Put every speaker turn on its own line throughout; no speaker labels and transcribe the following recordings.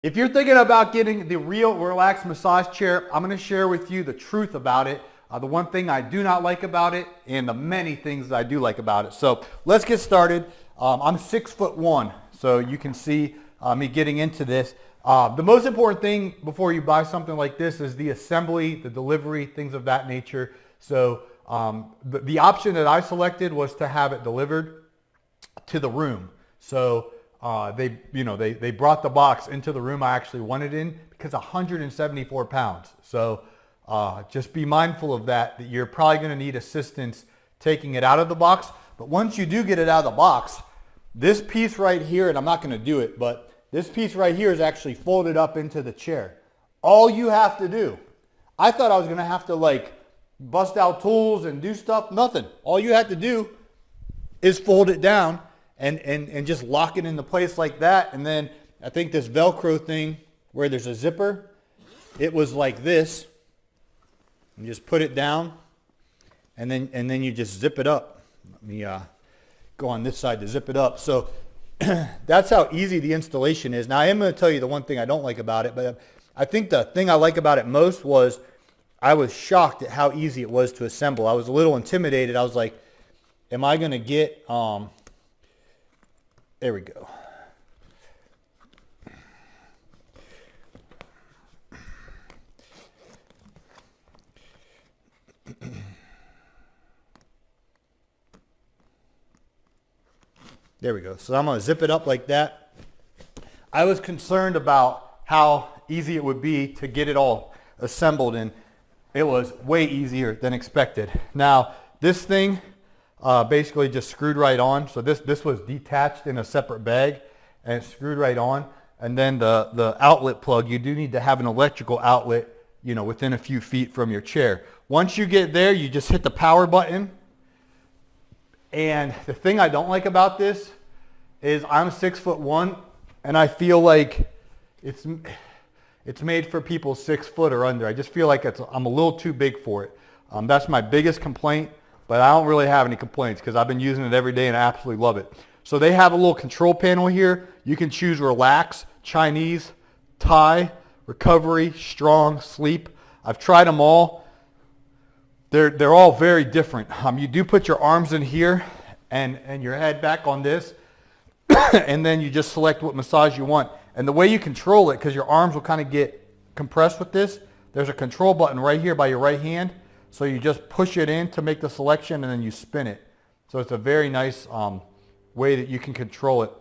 If you're thinking about getting the RealRelax massage chair, I'm going to share with you the truth about it, the one thing I do not like about it, and the many things that I do like about it. So let's get started. I'm 6'1", so you can see me getting into this. The most important thing before you buy something like this is the assembly, the delivery, things of that nature. So the option that I selected was to have it delivered to the room. So they brought the box into the room I actually wanted in because 174 pounds. So just be mindful of that you're probably going to need assistance taking it out of the box. But once you do get it out of the box, this piece right here, and I'm not going to do it, but this piece right here is actually folded up into the chair. All you have to do, I thought I was going to have to like bust out tools and do stuff. Nothing. All you have to do is fold it down and just lock it into place like that. And then I think this Velcro thing where there's a zipper, it was like this. You just put it down and then you just zip it up. Let me go on this side to zip it up. So that's how easy the installation is. Now I am going to tell you the one thing I don't like about it, but I think the thing I like about it most was I was shocked at how easy it was to assemble. I was a little intimidated. I was like, am I going to get, there we go. There we go. So I'm going to zip it up like that. I was concerned about how easy it would be to get it all assembled, and it was way easier than expected. Now, this thing basically just screwed right on. So this was detached in a separate bag and it's screwed right on. And then the outlet plug, you do need to have an electrical outlet, within a few feet from your chair. Once you get there, you just hit the power button. And the thing I don't like about this is I'm 6'1", and I feel like it's made for people 6 foot or under. I just feel like I'm a little too big for it. That's my biggest complaint, but I don't really have any complaints because I've been using it every day and I absolutely love it. So they have a little control panel here. You can choose relax, Chinese, Thai, recovery, strong, sleep. I've tried them all. They're all very different. You do put your arms in here and your head back on this, and then you just select what massage you want. And the way you control it, because your arms will kind of get compressed with this, there's a control button right here by your right hand. So you just push it in to make the selection and then you spin it. So it's a very nice way that you can control it.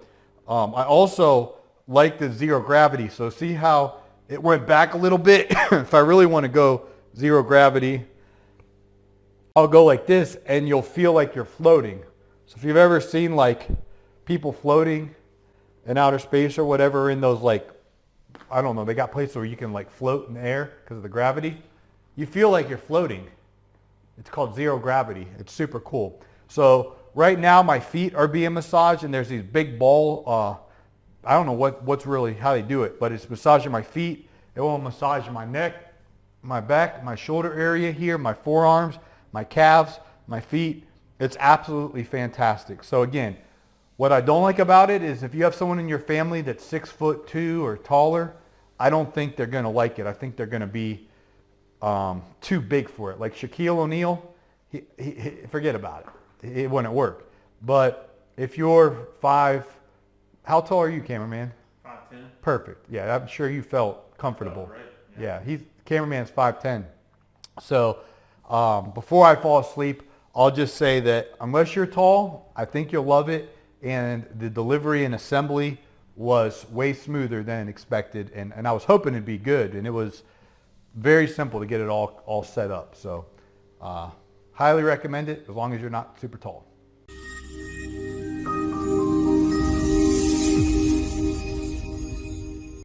I also like the zero gravity. So see how it went back a little bit? If I really want to go zero gravity, I'll go like this and you'll feel like you're floating. So if you've ever seen like people floating in outer space or whatever in those I don't know, they got places where you can like float in the air because of the gravity. You feel like you're floating. It's called zero gravity. It's super cool. So right now my feet are being massaged and there's these big ball, I don't know what's really how they do it, but it's massaging my feet. It will massage my neck, my back, my shoulder area here, my forearms, my calves, my feet. It's absolutely fantastic. So again, what I don't like about it is if you have someone in your family that's 6'2" or taller, I don't think they're going to like it. I think they're going to be too big for it. Like Shaquille O'Neal, he forget about it. It wouldn't work. But if you're how tall are you, cameraman?
5'10".
Perfect. Yeah, I'm sure you felt comfortable.
Right. Yeah.
Cameraman's 5'10". So before I fall asleep, I'll just say that unless you're tall, I think you'll love it. And the delivery and assembly was way smoother than expected. And I was hoping it'd be good. And it was very simple to get it all set up. So highly recommend it as long as you're not super tall.